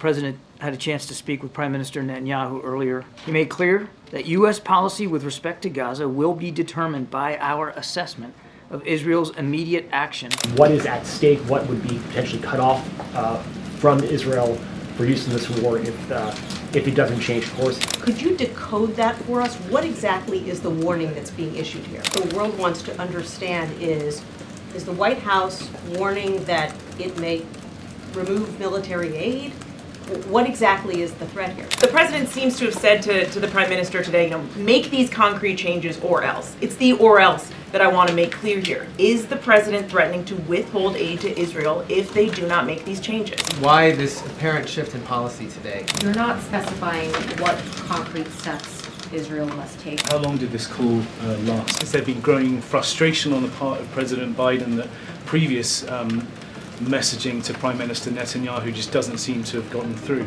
President had a chance to speak with Prime Minister Netanyahu earlier. He made clear that U.S. policy with respect to Gaza will be determined by our assessment of Israel's immediate action. What is at stake? What would be potentially cut off from Israel for use in this war if it doesn't change course? Could you decode that for us? What exactly is the warning that's being issued here? The world wants to understand is the White House warning that it may remove military aid? What exactly is the threat here? The president seems to have said to the prime minister today, make these concrete changes or else. It's the or else that I want to make clear here. Is the president threatening to withhold aid to Israel if they do not make these changes? Why this apparent shift in policy today? You're not specifying what concrete steps Israel must take. How long did this call last? Has there been growing frustration on the part of President Biden that previous messaging to Prime Minister Netanyahu just doesn't seem to have gotten through?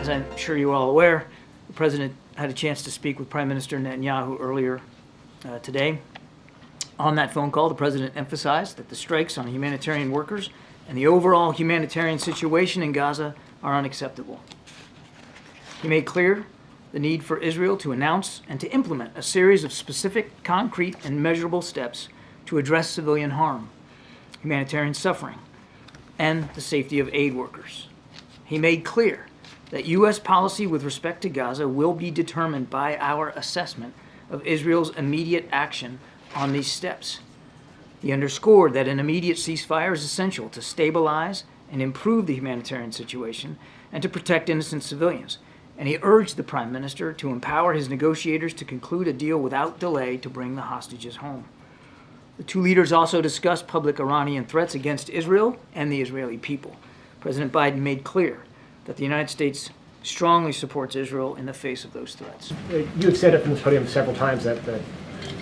As I'm sure you're all aware, the President had a chance to speak with Prime Minister Netanyahu earlier today. On that phone call, the President emphasized that the strikes on humanitarian workers and the overall humanitarian situation in Gaza are unacceptable. He made clear the need for Israel to announce and to implement a series of specific, concrete, and measurable steps to address civilian harm, humanitarian suffering, and the safety of aid workers. He made clear that U.S. policy with respect to Gaza will be determined by our assessment of Israel's immediate action on these steps. He underscored that an immediate ceasefire is essential to stabilize and improve the humanitarian situation and to protect innocent civilians. And he urged the Prime Minister to empower his negotiators to conclude a deal without delay to bring the hostages home. The two leaders also discussed public Iranian threats against Israel and the Israeli people. President Biden made clear that the United States strongly supports Israel in the face of those threats. You have said it from this podium several times that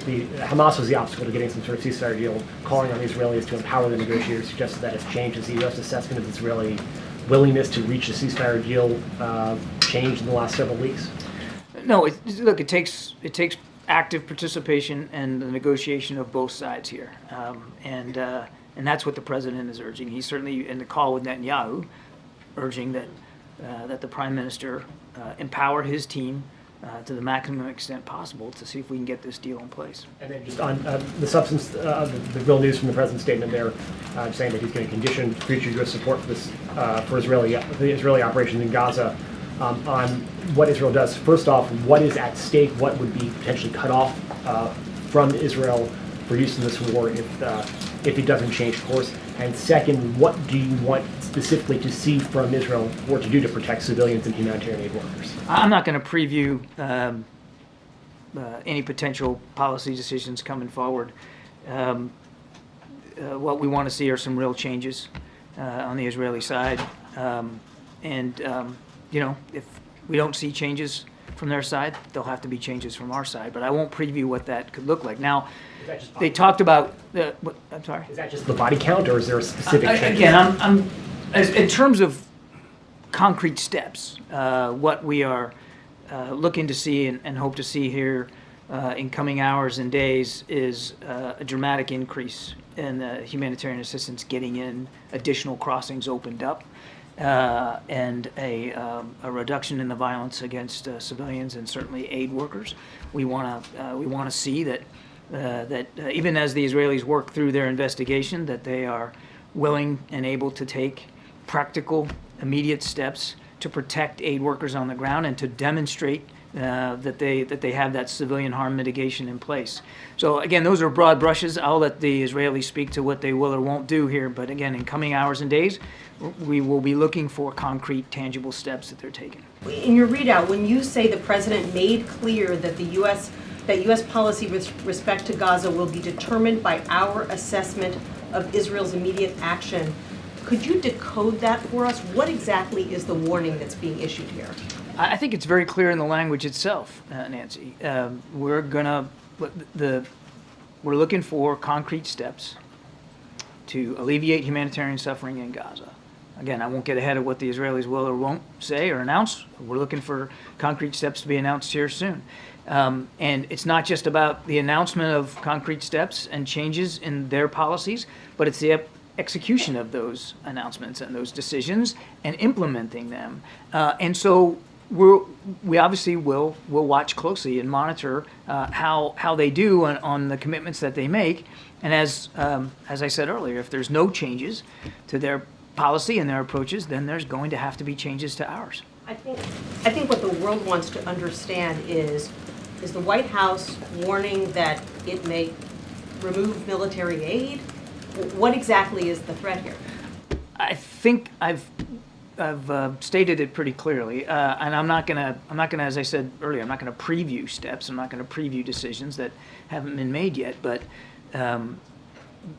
Hamas was the obstacle to getting some sort of ceasefire deal, calling on the Israelis to empower the negotiators, suggested that has changed. Has the U.S. assessment of Israeli willingness to reach a ceasefire deal changed in the last several weeks? No, look, it takes active participation and the negotiation of both sides here, and that's what the president is urging. He's certainly in the call with Netanyahu, urging that the prime minister empower his team to the maximum extent possible to see if we can get this deal in place. And then just on the substance of the real news from the president's statement there, saying that he's going to condition future U.S. support for this for the Israeli operations in Gaza on what Israel does. First off, what is at stake? What would be potentially cut off from Israel for use in this war if it doesn't change course? And second, what do you want specifically to see from Israel or to do to protect civilians and humanitarian aid workers? I'm not going to preview any potential policy decisions coming forward. What we want to see are some real changes on the Israeli side. If we don't see changes from their side, there'll have to be changes from our side. But I won't preview what that could look like. Now, they talked about I'm sorry. Is that just the body count, or is there a specific change? Again, in terms of concrete steps, what we are looking to see and hope to see here in coming hours and days is a dramatic increase in humanitarian assistance getting in, additional crossings opened up, and a reduction in the violence against civilians and certainly aid workers. We want to see that even as the Israelis work through their investigation, that they are willing and able to take practical, immediate steps to protect aid workers on the ground and to demonstrate that they have that civilian harm mitigation in place. So again, those are broad brushes. I'll let the Israelis speak to what they will or won't do here. But again, in coming hours and days, we will be looking for concrete, tangible steps that they're taking. In your readout, when you say the president made clear that U.S. policy with respect to Gaza will be determined by our assessment of Israel's immediate action, could you decode that for us? What exactly is the warning that's being issued here? I think it's very clear in the language itself, Nancy. We're looking for concrete steps to alleviate humanitarian suffering in Gaza. Again, I won't get ahead of what the Israelis will or won't say or announce. We're looking for concrete steps to be announced here soon. And it's not just about the announcement of concrete steps and changes in their policies, but it's the execution of those announcements and those decisions and implementing them. And so we obviously will watch closely and monitor how they do on the commitments that they make. And as I said earlier, if there's no changes to their policy and their approaches, then there's going to have to be changes to ours. I think what the world wants to understand is the White House warning that it may remove military aid? What exactly is the threat here? I think I've stated it pretty clearly, and I'm not gonna, as I said earlier, I'm not gonna preview steps. I'm not gonna preview decisions that haven't been made yet. But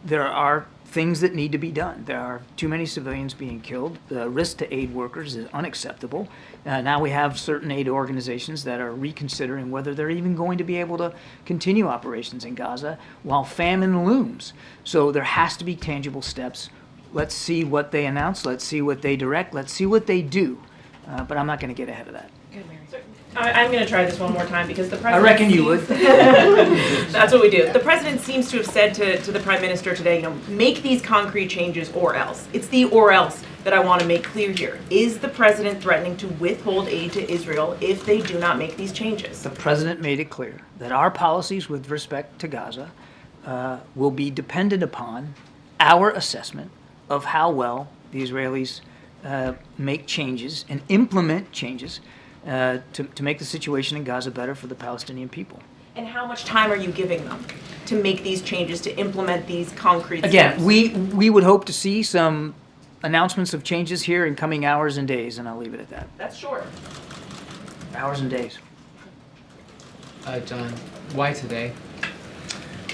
there are things that need to be done. There are too many civilians being killed. The risk to aid workers is unacceptable. Now we have certain aid organizations that are reconsidering whether they're even going to be able to continue operations in Gaza while famine looms. So there has to be tangible steps. Let's see what they announce. Let's see what they direct. Let's see what they do. But I'm not going to get ahead of that. I'm going to try this one more time because the I president. reckon you would. That's what we do. The president seems to have said to the prime minister today, make these concrete changes or else. It's the or else that I want to make clear here. Is the president threatening to withhold aid to Israel if they do not make these changes? The president made it clear that our policies with respect to Gaza will be dependent upon our assessment of how well the Israelis make changes and implement changes to make the situation in Gaza better for the Palestinian people. And how much time are you giving them to make these changes, to implement these concrete Again, steps? we would hope to see some announcements of changes here in coming hours and days, and I'll leave it at that. That's short. Hours and days. John, why today?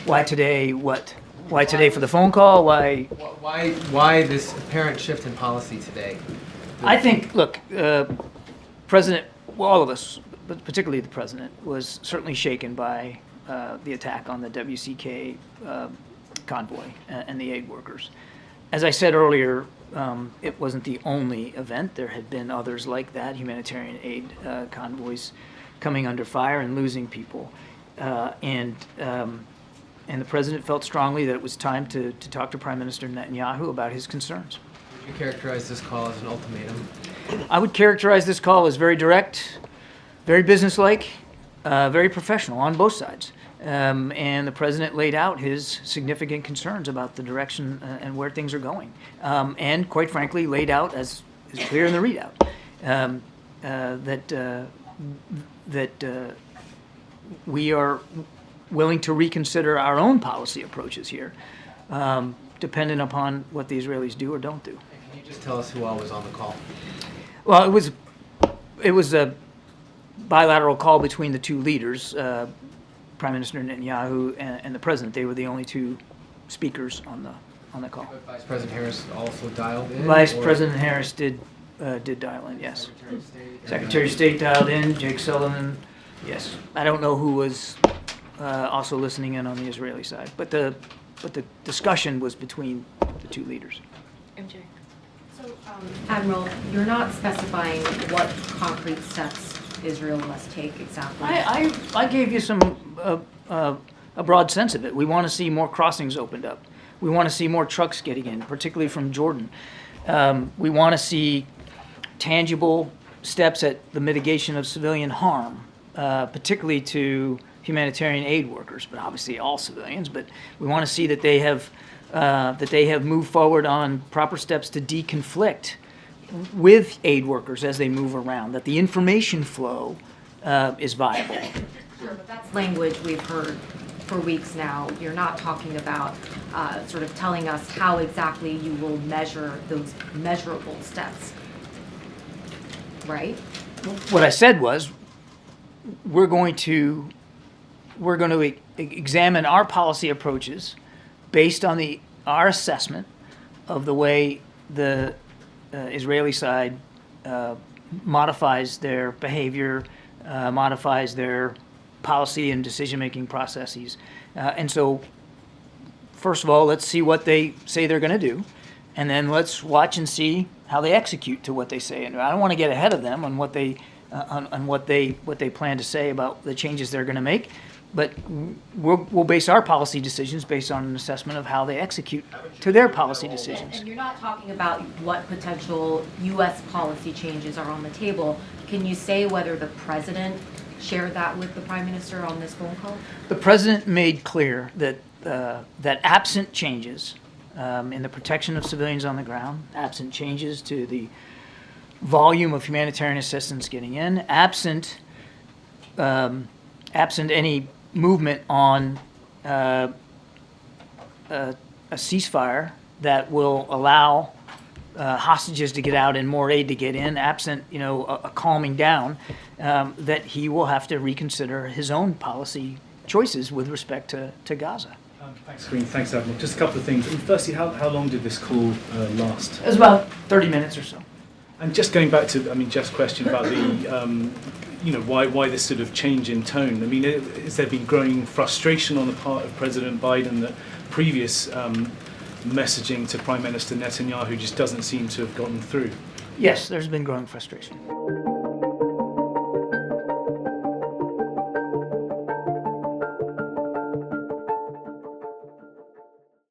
Why today? What? Why today for the phone call? Why? Why this apparent shift in policy today? I think, look, President, well, all of us, but particularly the president, was certainly shaken by the attack on the WCK convoy and the aid workers. As I said earlier, it wasn't the only event. There had been others like that, humanitarian aid convoys coming under fire and losing people. And the president felt strongly that it was time to talk to Prime Minister Netanyahu about his concerns. Would you characterize this call as an ultimatum? I would characterize this call as very direct, very businesslike, very professional on both sides. And the president laid out his significant concerns about the direction and where things are going. And quite frankly, laid out, as is clear in the readout, that we are willing to reconsider our own policy approaches here, dependent upon what the Israelis do or don't do. Can you just tell us who all was on the call? Well, it was a bilateral call between the two leaders, Prime Minister Netanyahu and the president. They were the only two speakers on the call. But Vice President Harris also dialed in? Vice or President Harris did dial in, yes. Secretary of State? Secretary of State dialed in, Jake Sullivan, yes. I don't know who was also listening in on the Israeli side, but the discussion was between the two leaders. So, Admiral, you're not specifying what concrete steps Israel must take exactly. I gave you a broad sense of it. We want to see more crossings opened up. We want to see more trucks getting in, particularly from Jordan. We want to see tangible steps at the mitigation of civilian harm, particularly to humanitarian aid workers, but obviously all civilians. But we want to see that they have moved forward on proper steps to deconflict with aid workers as they move around, that the information flow is viable. Sure, but that's language we've heard for weeks now. You're not talking about sort of telling us how exactly you will measure those measurable steps, right? What I said was, we're going to examine our policy approaches based on our assessment of the way the Israeli side modifies their behavior, modifies their policy and decision-making processes. And so first of all, let's see what they say they're going to do, and then let's watch and see how they execute to what they say. And I don't want to get ahead of them on what they plan to say about the changes they're going to make, but we'll base our policy decisions based on an assessment of how they execute to their policy decisions. And you're not talking about what potential U.S. policy changes are on the table. Can you say whether the president shared that with the prime minister on this phone call? The president made clear that absent changes in the protection of civilians on the ground, absent changes to the volume of humanitarian assistance getting in, absent any movement on a ceasefire that will allow hostages to get out and more aid to get in, absent a calming down, that he will have to reconsider his own policy choices with respect to Gaza. Thanks, Green. Thanks, Admiral. Just a couple of things. Firstly, how long did this call last? It was about 30 minutes or so. And just going back to, Jeff's question about the, why this sort of change in tone? I mean, has there been growing frustration on the part of President Biden that previous messaging to Prime Minister Netanyahu just doesn't seem to have gotten through? Yes, there's been growing frustration.